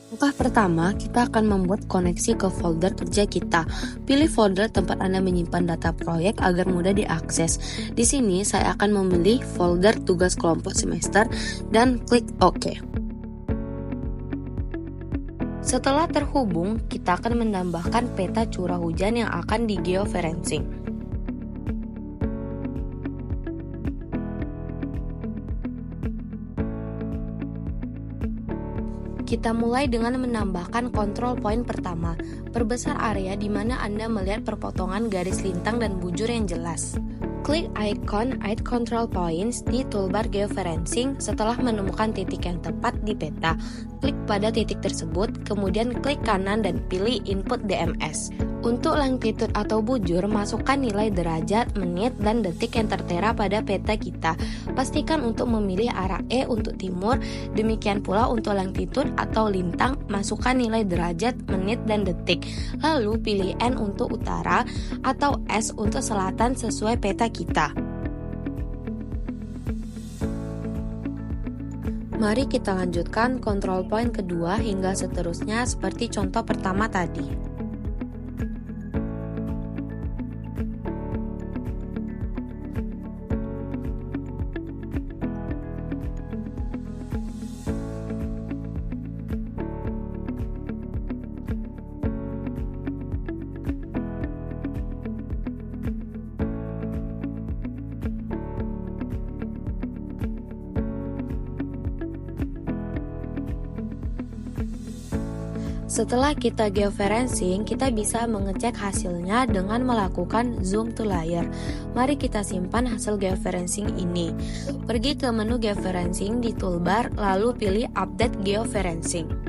Langkah pertama, kita akan membuat koneksi ke folder kerja kita. Pilih folder tempat Anda menyimpan data proyek agar mudah diakses. Di sini saya akan memilih folder tugas kelompok semester dan klik OK. Setelah terhubung, kita akan menambahkan peta curah hujan yang akan di-geofencing. Kita mulai dengan menambahkan control point pertama. Perbesar area di mana Anda melihat perpotongan garis lintang dan bujur yang jelas. Klik icon Add Control Points di toolbar geofencing setelah menemukan titik yang tepat di peta. Klik pada titik tersebut, kemudian klik kanan dan pilih Input DMS. Untuk longitude atau bujur, masukkan nilai derajat, menit, dan detik yang tertera pada peta kita. Pastikan untuk memilih arah E untuk timur, demikian pula untuk longitude atau lintang, masukkan nilai derajat, menit, dan detik. Lalu pilih N untuk utara atau S untuk selatan sesuai peta kita. Mari kita lanjutkan control point kedua hingga seterusnya seperti contoh pertama tadi. Setelah kita geofencing, kita bisa mengecek hasilnya dengan melakukan zoom to layer. Mari kita simpan hasil geofencing ini. Pergi ke menu geofencing di toolbar, lalu pilih Update Geofencing.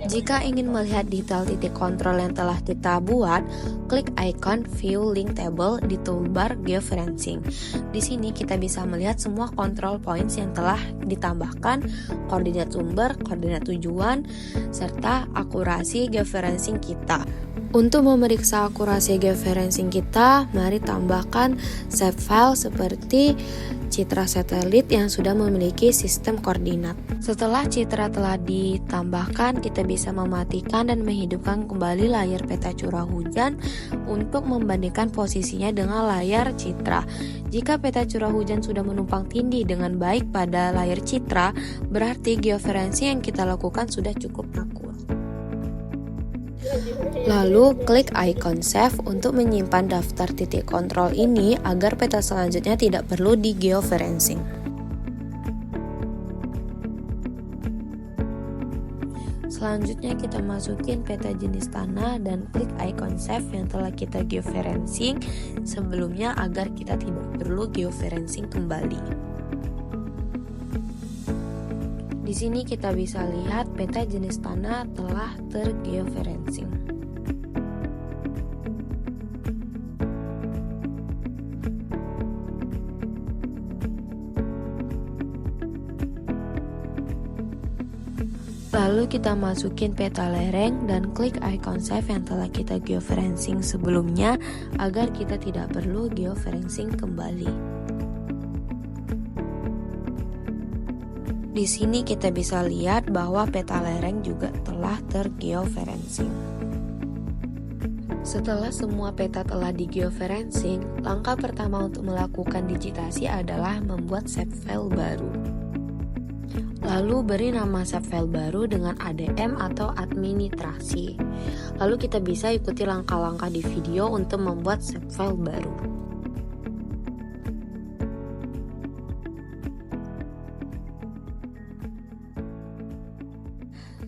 Jika ingin melihat detail titik kontrol yang telah kita buat, klik icon View Link Table di toolbar geofencing. Di sini kita bisa melihat semua control points yang telah ditambahkan, koordinat sumber, koordinat tujuan, serta akurasi geofencing kita. Untuk memeriksa akurasi geofencing kita, mari tambahkan save file seperti citra satelit yang sudah memiliki sistem koordinat. Setelah citra telah ditambahkan, kita bisa mematikan dan menghidupkan kembali layar peta curah hujan untuk membandingkan posisinya dengan layar citra. Jika peta curah hujan sudah menumpang tindih dengan baik pada layar citra, berarti geofencing yang kita lakukan sudah cukup akurat. Lalu klik icon save untuk menyimpan daftar titik kontrol ini agar peta selanjutnya tidak perlu di geofencing. Selanjutnya kita masukin peta jenis tanah dan klik icon save yang telah kita geofencing sebelumnya agar kita tidak perlu geofencing kembali. Di sini kita bisa lihat peta jenis tanah telah tergeofencing. Lalu kita masukin peta lereng dan klik icon save yang telah kita geofencing sebelumnya agar kita tidak perlu geofencing kembali. Di sini kita bisa lihat bahwa peta lereng juga telah tergeofencing. Setelah semua peta telah di-geofencing, langkah pertama untuk melakukan digitasi adalah membuat save file baru. Lalu beri nama save file baru dengan ADM atau administrasi. Lalu kita bisa ikuti langkah-langkah di video untuk membuat save file baru.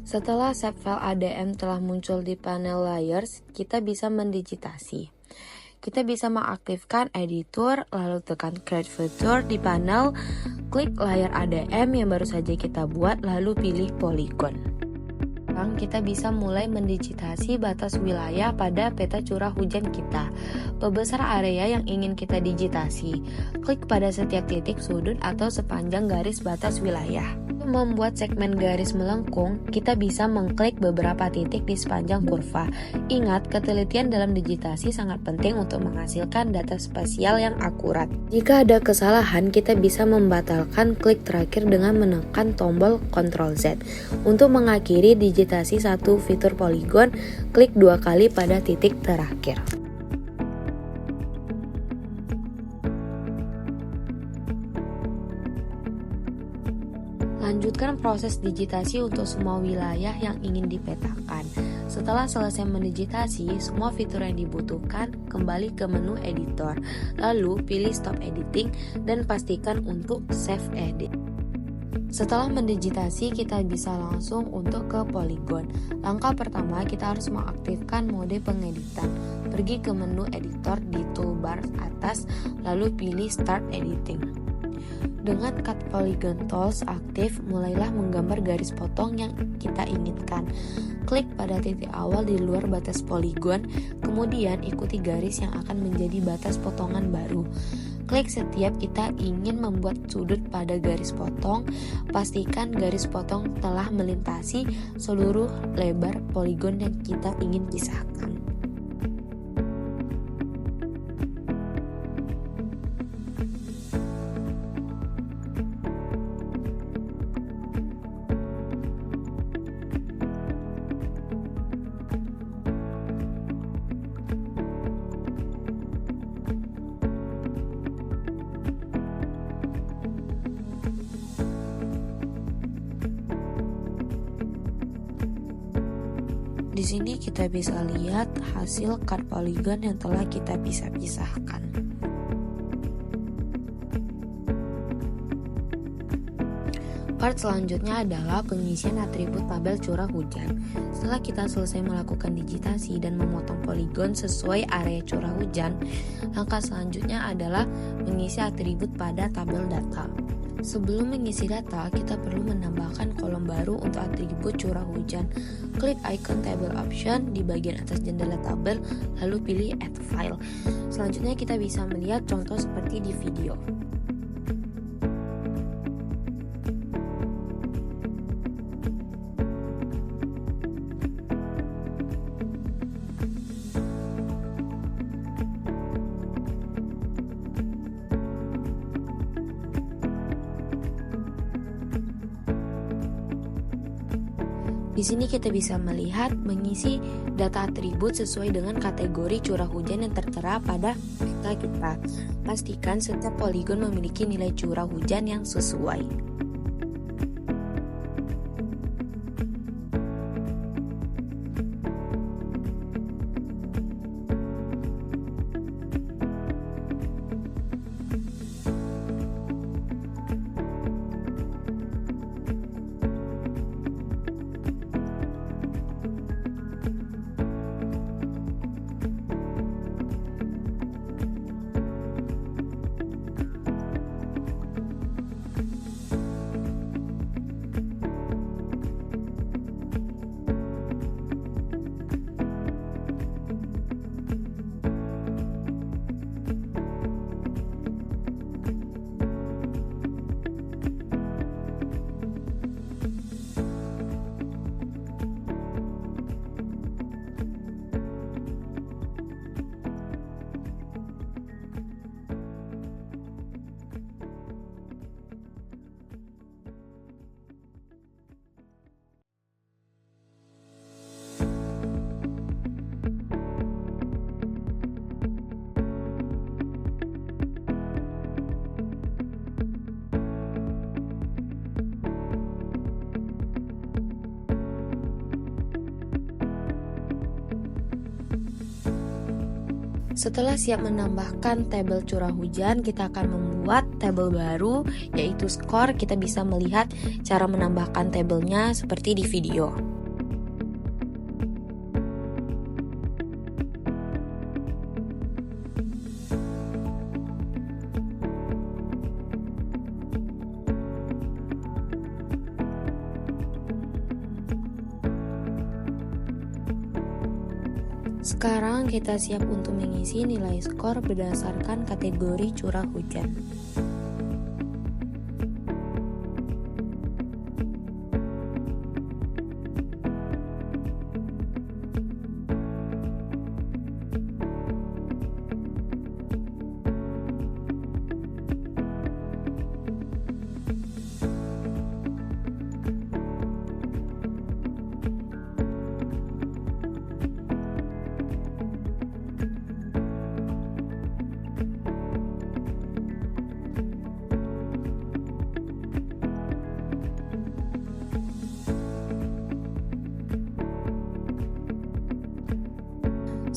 Setelah save file ADM telah muncul di panel layers, kita bisa mendigitasi. Kita bisa mengaktifkan editor, lalu tekan create feature di panel, klik layer ADM yang baru saja kita buat, lalu pilih polygon. Sekarang kita bisa mulai mendigitasi batas wilayah pada peta curah hujan kita. Pembesar area yang ingin kita digitasi. Klik pada setiap titik sudut atau sepanjang garis batas wilayah. Untuk membuat segmen garis melengkung, kita bisa mengklik beberapa titik di sepanjang kurva. Ingat, ketelitian dalam digitasi sangat penting untuk menghasilkan data spasial yang akurat. Jika ada kesalahan, kita bisa membatalkan klik terakhir dengan menekan tombol Ctrl Z. Untuk mengakhiri digitasi satu fitur poligon, klik 2 kali pada titik terakhir. Lanjutkan proses digitasi untuk semua wilayah yang ingin dipetakan. Setelah selesai mendigitasi semua fitur yang dibutuhkan, kembali ke menu editor. Lalu pilih stop editing dan pastikan untuk save edit. Setelah mendigitasi, kita bisa langsung untuk ke poligon. Langkah pertama, kita harus mengaktifkan mode pengeditan. Pergi ke menu editor di toolbar atas, lalu pilih start editing. Dengan Cut Polygon Tools aktif, mulailah menggambar garis potong yang kita inginkan. Klik pada titik awal di luar batas poligon, kemudian ikuti garis yang akan menjadi batas potongan baru. Klik setiap kita ingin membuat sudut pada garis potong, pastikan garis potong telah melintasi seluruh lebar poligon yang kita ingin pisahkan. Di sini kita bisa lihat hasil cut polygon yang telah kita pisahkan. Part selanjutnya adalah pengisian atribut tabel curah hujan. Setelah kita selesai melakukan digitasi dan memotong poligon sesuai area curah hujan, langkah selanjutnya adalah mengisi atribut pada tabel data. Sebelum mengisi data, kita perlu menambahkan kolom baru untuk atribut curah hujan. Klik icon table option di bagian atas jendela tabel, lalu pilih add file. Selanjutnya kita bisa melihat contoh seperti di video. Di sini kita bisa melihat mengisi data atribut sesuai dengan kategori curah hujan yang tertera pada peta kita. Pastikan setiap poligon memiliki nilai curah hujan yang sesuai. Setelah siap menambahkan tabel curah hujan, kita akan membuat tabel baru yaitu skor. Kita bisa melihat cara menambahkan tabelnya seperti di video. Sekarang kita siap untuk mengisi nilai skor berdasarkan kategori curah hujan.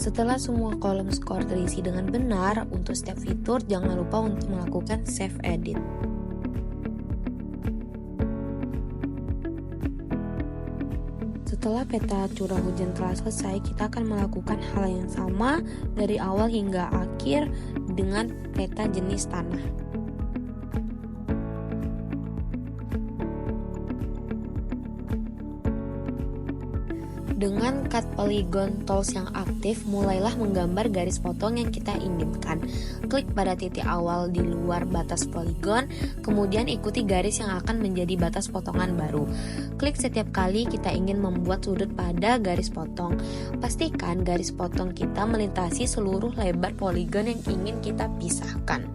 Setelah semua kolom skor terisi dengan benar, untuk setiap fitur jangan lupa untuk melakukan save edit. Setelah peta curah hujan telah selesai, kita akan melakukan hal yang sama dari awal hingga akhir dengan peta jenis tanah. Dengan cut polygon tools yang aktif, mulailah menggambar garis potong yang kita inginkan. Klik pada titik awal di luar batas polygon, kemudian ikuti garis yang akan menjadi batas potongan baru. Klik setiap kali kita ingin membuat sudut pada garis potong. Pastikan garis potong kita melintasi seluruh lebar polygon yang ingin kita pisahkan.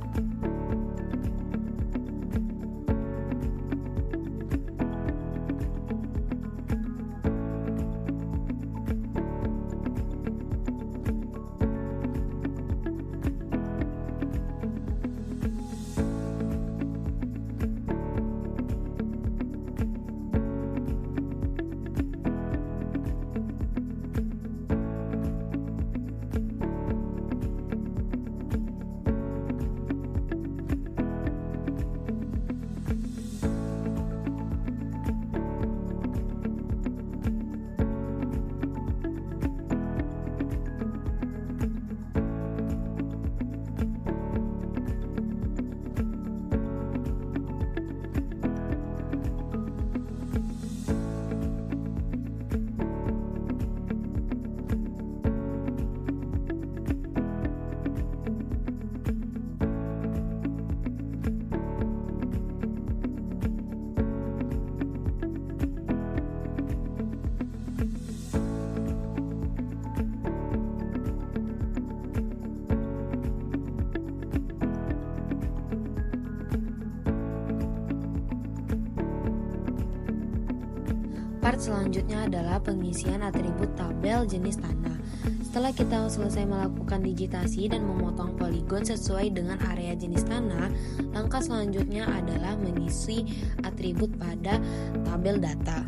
Part selanjutnya adalah pengisian atribut tabel jenis tanah. Setelah kita selesai melakukan digitasi dan memotong poligon sesuai dengan area jenis tanah, langkah selanjutnya adalah mengisi atribut pada tabel data.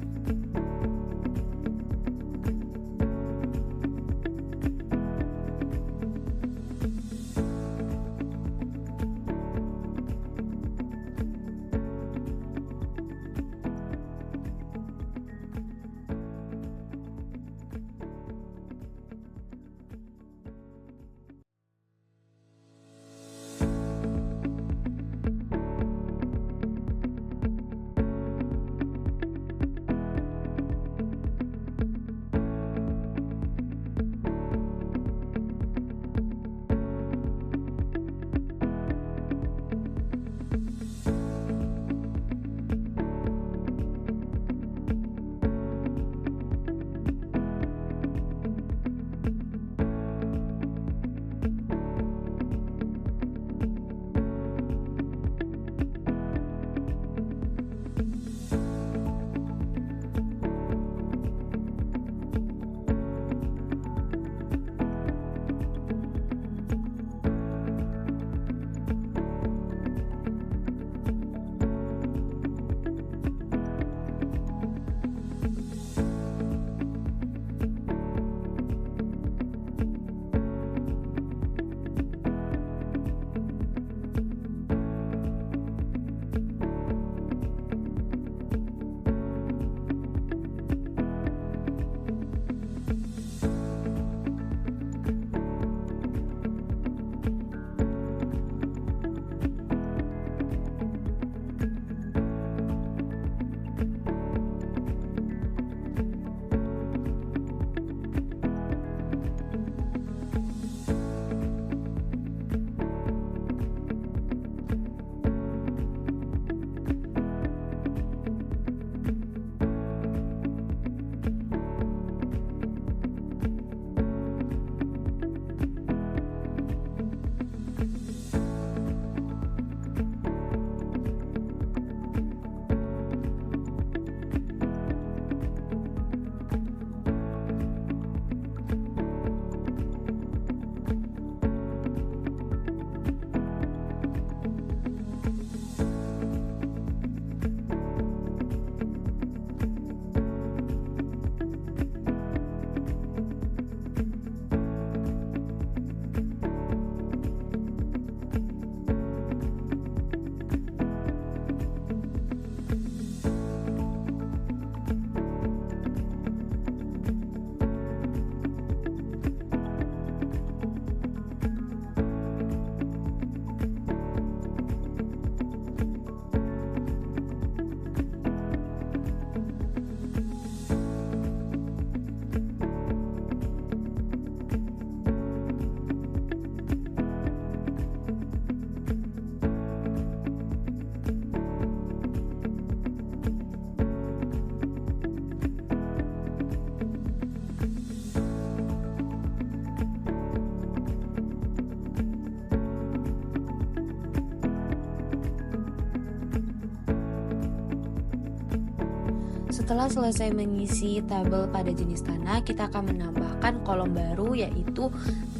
Setelah selesai mengisi tabel pada jenis tanah, kita akan menambahkan kolom baru, yaitu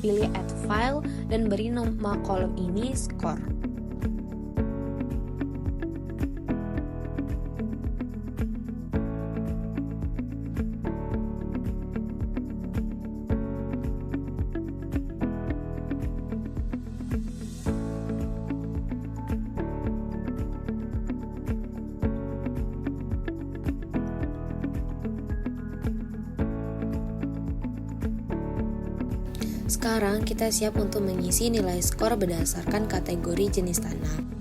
pilih add file dan beri nama kolom ini score. Sekarang kita siap untuk mengisi nilai skor berdasarkan kategori jenis tanah.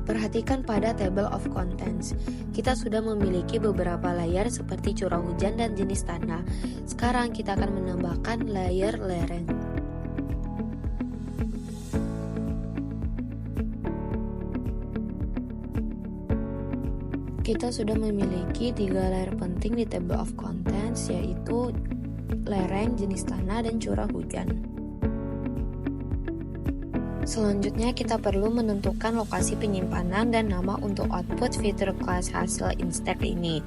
Perhatikan pada table of contents. Kita sudah memiliki beberapa layer seperti curah hujan dan jenis tanah. Sekarang kita akan menambahkan layer lereng. Kita sudah memiliki 3 layer penting di table of contents, yaitu lereng, jenis tanah, dan curah hujan. Selanjutnya kita perlu menentukan lokasi penyimpanan dan nama untuk output fitur class hasil instek ini.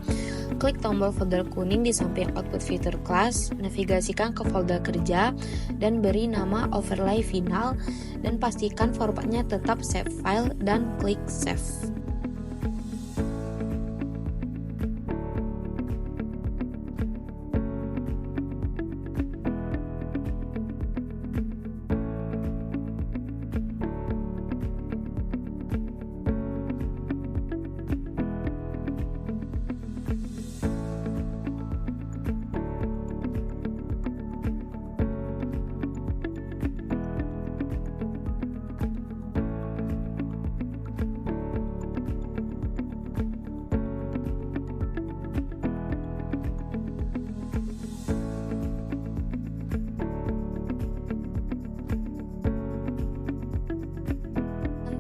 Klik tombol folder kuning di samping output fitur class, navigasikan ke folder kerja dan beri nama overlay final dan pastikan formatnya tetap save file dan klik save.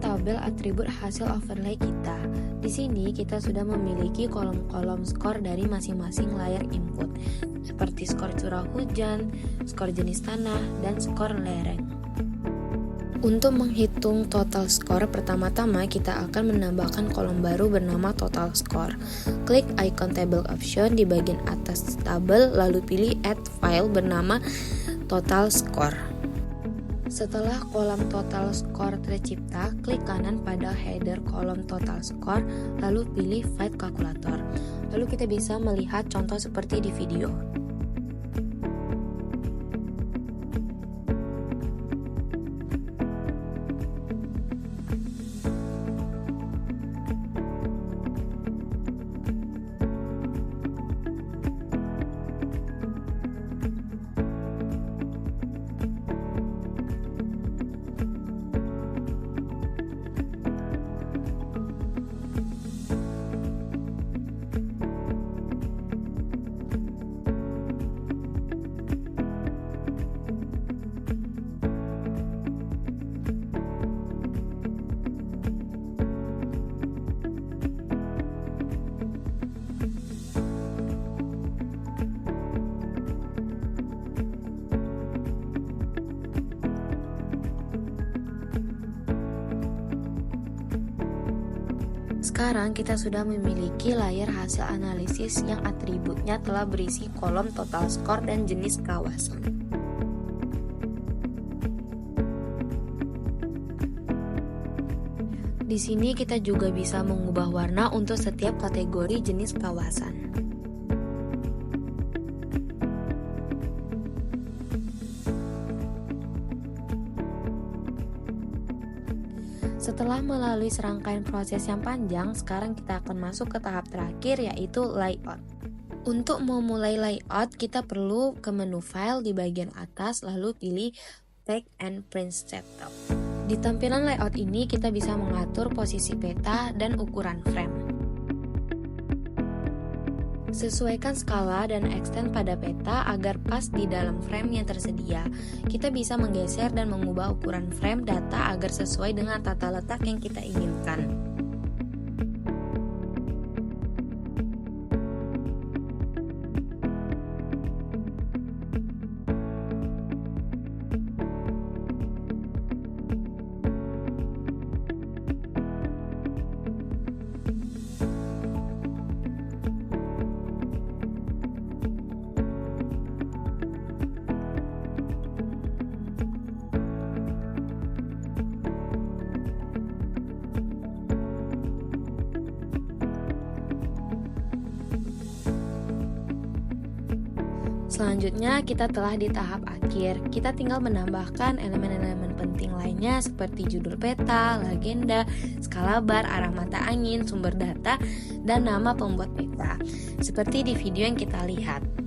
Tabel atribut hasil overlay kita. Di sini kita sudah memiliki kolom-kolom skor dari masing-masing layer input, seperti skor curah hujan, skor jenis tanah, dan skor lereng. Untuk menghitung total skor, pertama-tama kita akan menambahkan kolom baru bernama total score. Klik icon table option di bagian atas tabel, lalu pilih add file bernama total score. Setelah kolom total score tercipta, klik kanan pada header kolom total score, lalu pilih Fight Calculator. Lalu kita bisa melihat contoh seperti di video. Sekarang kita sudah memiliki layar hasil analisis yang atributnya telah berisi kolom total skor dan jenis kawasan. Di sini kita juga bisa mengubah warna untuk setiap kategori jenis kawasan. Setelah melalui serangkaian proses yang panjang, sekarang kita akan masuk ke tahap terakhir, yaitu layout. Untuk memulai layout, kita perlu ke menu file di bagian atas, lalu pilih Take and Print Setup. Di tampilan layout ini, kita bisa mengatur posisi peta dan ukuran frame. Sesuaikan skala dan extend pada peta agar pas di dalam frame yang tersedia. Kita bisa menggeser dan mengubah ukuran frame data agar sesuai dengan tata letak yang kita inginkan. Selanjutnya kita telah di tahap akhir. Kita tinggal menambahkan elemen-elemen penting lainnya seperti judul peta, legenda, skala bar, arah mata angin, sumber data, dan nama pembuat peta, seperti di video yang kita lihat.